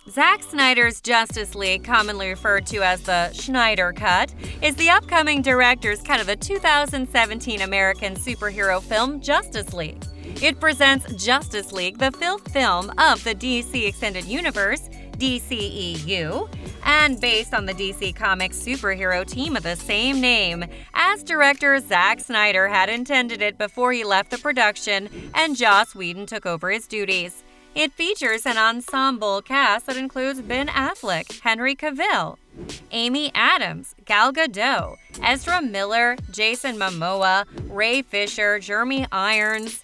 Zack Snyder's Justice League, commonly referred to as the Snyder Cut, is the upcoming director's cut of the 2017 American superhero film Justice League. It presents Justice League, the fifth film of the DC Extended Universe, DCEU, and based on the DC Comics superhero team of the same name, as director Zack Snyder had intended it before he left the production and Joss Whedon took over his duties. It features an ensemble cast that includes Ben Affleck, Henry Cavill, Amy Adams, Gal Gadot, Ezra Miller, Jason Momoa, Ray Fisher, Jeremy Irons,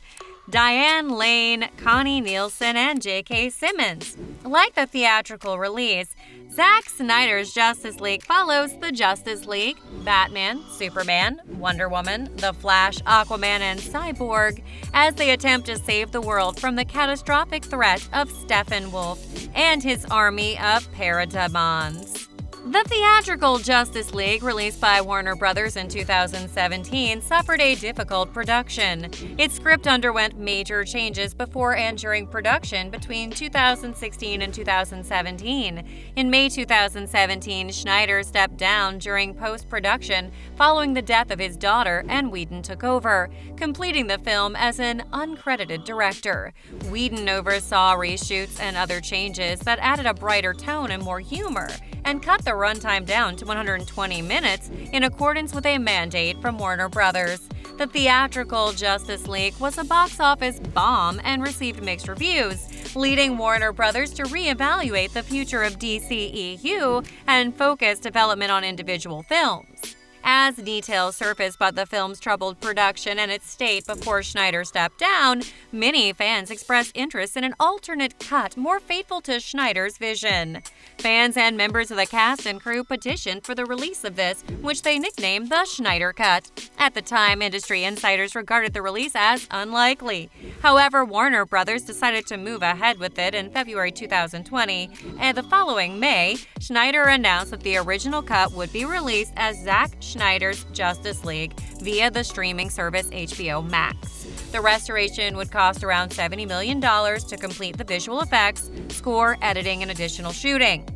Diane Lane, Connie Nielsen, and J.K. Simmons. Like the theatrical release, Zack Snyder's Justice League follows the Justice League, Batman, Superman, Wonder Woman, The Flash, Aquaman, and Cyborg as they attempt to save the world from the catastrophic threat of Steppenwolf and his army of parademons. The theatrical Justice League, released by Warner Bros. In 2017, suffered a difficult production. Its script underwent major changes before and during production between 2016 and 2017. In May 2017, Snyder stepped down during post-production following the death of his daughter, and Whedon took over, completing the film as an uncredited director. Whedon oversaw reshoots and other changes that added a brighter tone and more humor, and cut the runtime down to 120 minutes in accordance with a mandate from Warner Bros. The theatrical Justice League was a box office bomb and received mixed reviews, leading Warner Bros. To reevaluate the future of DCEU and focus development on individual films. As details surfaced about the film's troubled production and its state before Snyder stepped down, many fans expressed interest in an alternate cut more faithful to Snyder's vision. Fans and members of the cast and crew petitioned for the release of this, which they nicknamed the Snyder Cut. At the time, industry insiders regarded the release as unlikely. However, Warner Bros. Decided to move ahead with it in February 2020, and the following May, Snyder announced that the original cut would be released as Zack Snyder's Justice League via the streaming service HBO Max. The restoration would cost around $70 million to complete the visual effects, score, editing, and additional shooting.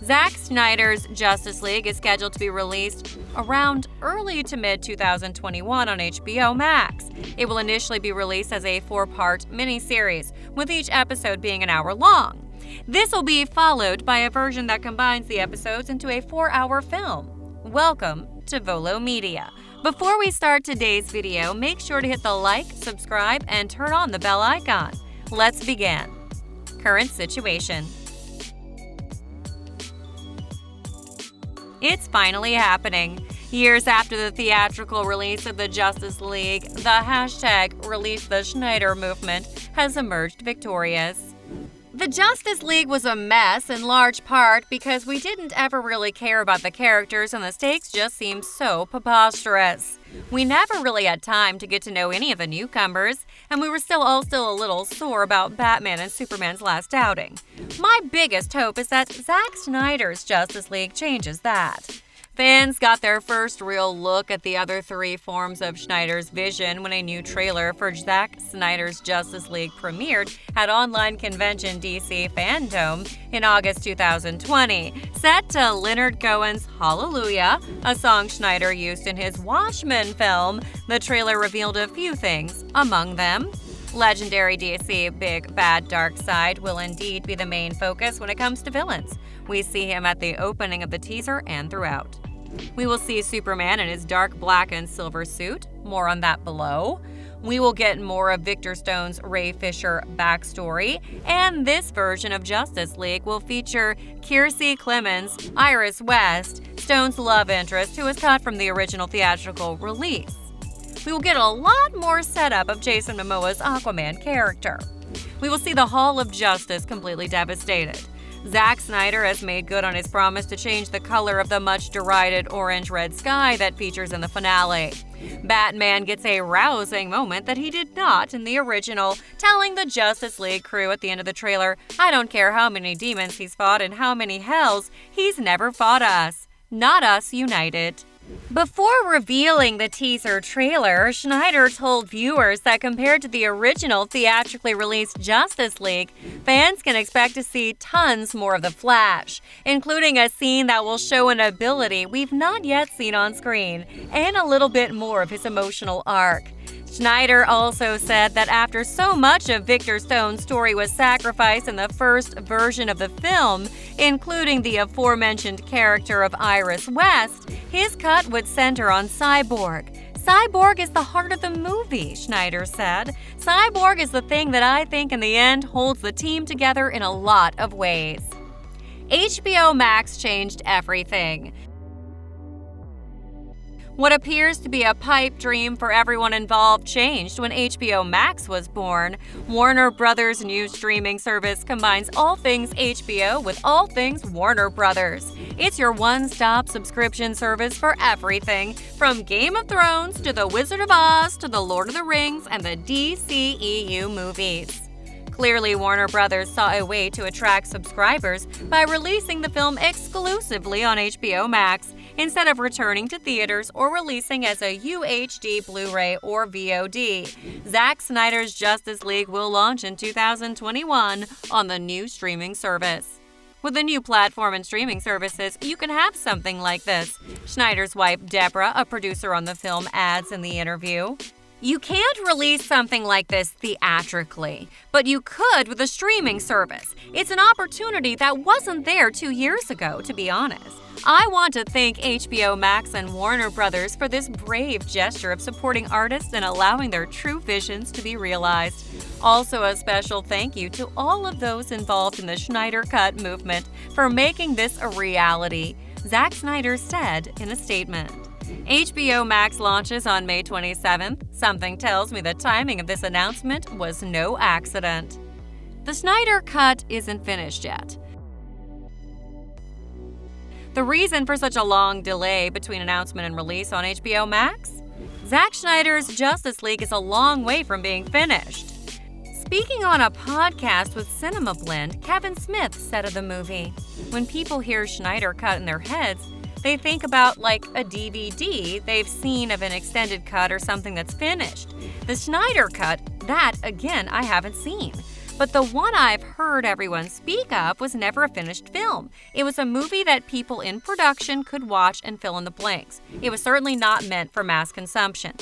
Zack Snyder's Justice League is scheduled to be released around early to mid-2021 on HBO Max. It will initially be released as a 4-part miniseries, with each episode being an hour long. This will be followed by a version that combines the episodes into a 4-hour film. Welcome to VOLO Media. Before we start today's video, make sure to hit the like, subscribe, and turn on the bell icon. Let's begin. Current situation. It's finally happening. Years after the theatrical release of the Justice League, the hashtag Release the Snyder movement has emerged victorious. The Justice League was a mess in large part because we didn't ever really care about the characters and the stakes just seemed so preposterous. We never really had time to get to know any of the newcomers, and we were still a little sore about Batman and Superman's last outing. My biggest hope is that Zack Snyder's Justice League changes that. Fans got their first real look at the other 3 forms of Snyder's vision when a new trailer for Zack Snyder's Justice League premiered at online convention DC Fandom in August 2020. Set to Leonard Cohen's Hallelujah, a song Snyder used in his Watchmen film, the trailer revealed a few things, among them, legendary DC Big Bad Darkseid will indeed be the main focus when it comes to villains. We see him at the opening of the teaser and throughout. We will see Superman in his dark black and silver suit. More on that below. We will get more of Victor Stone's Ray Fisher backstory, and this version of Justice League will feature Kiersey Clemons, Iris West, Stone's love interest, who was cut from the original theatrical release. We will get a lot more setup of Jason Momoa's Aquaman character. We will see the Hall of Justice completely devastated. Zack Snyder has made good on his promise to change the color of the much-derided orange-red sky that features in the finale. Batman gets a rousing moment that he did not in the original, telling the Justice League crew at the end of the trailer, "I don't care how many demons he's fought and how many hells, he's never fought us. Not us united." Before revealing the teaser trailer, Snyder told viewers that compared to the original theatrically released Justice League, fans can expect to see tons more of the Flash, including a scene that will show an ability we've not yet seen on screen, and a little bit more of his emotional arc. Snyder also said that after so much of Victor Stone's story was sacrificed in the first version of the film, including the aforementioned character of Iris West, his cut would center on Cyborg. Cyborg is the heart of the movie, Snyder said. Cyborg is the thing that I think in the end holds the team together in a lot of ways. HBO Max changed everything. What appears to be a pipe dream for everyone involved changed when HBO Max was born. Warner Brothers' new streaming service combines all things HBO with all things Warner Brothers. It's your one-stop subscription service for everything, from Game of Thrones to The Wizard of Oz to The Lord of the Rings and the DCEU movies. Clearly, Warner Brothers saw a way to attract subscribers by releasing the film exclusively on HBO Max, instead of returning to theaters or releasing as a UHD Blu-ray or VOD. Zack Snyder's Justice League will launch in 2021 on the new streaming service. With the new platform and streaming services, you can have something like this. Snyder's wife, Deborah, a producer on the film, adds in the interview. You can't release something like this theatrically, but you could with a streaming service. It's an opportunity that wasn't there 2 years ago, to be honest. I want to thank HBO Max and Warner Brothers for this brave gesture of supporting artists and allowing their true visions to be realized. Also, a special thank you to all of those involved in the Snyder Cut movement for making this a reality, Zack Snyder said in a statement. HBO Max launches on May 27th. Something tells me the timing of this announcement was no accident. The Snyder Cut isn't finished yet. The reason for such a long delay between announcement and release on HBO Max? Zack Snyder's Justice League is a long way from being finished. Speaking on a podcast with Cinema Blend, Kevin Smith said of the movie, "When people hear Snyder Cut in their heads, they think about like a DVD they've seen of an extended cut or something that's finished. The Snyder Cut, that, again, I haven't seen. But the one I've heard everyone speak of was never a finished film. It was a movie that people in production could watch and fill in the blanks. It was certainly not meant for mass consumption."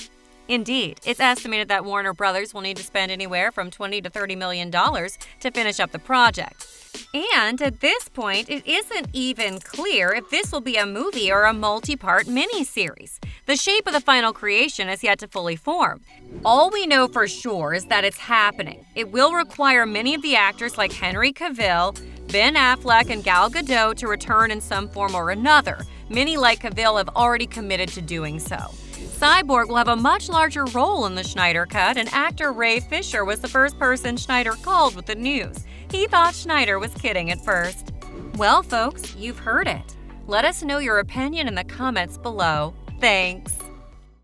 Indeed, it's estimated that Warner Brothers will need to spend anywhere from $20 to $30 million to finish up the project. And at this point, it isn't even clear if this will be a movie or a multi-part miniseries. The shape of the final creation is yet to fully form. All we know for sure is that it's happening. It will require many of the actors like Henry Cavill, Ben Affleck, and Gal Gadot to return in some form or another. Many like Cavill have already committed to doing so. Cyborg will have a much larger role in the Snyder Cut, and actor Ray Fisher was the first person Snyder called with the news. He thought Snyder was kidding at first. Well, folks, you've heard it. Let us know your opinion in the comments below. Thanks.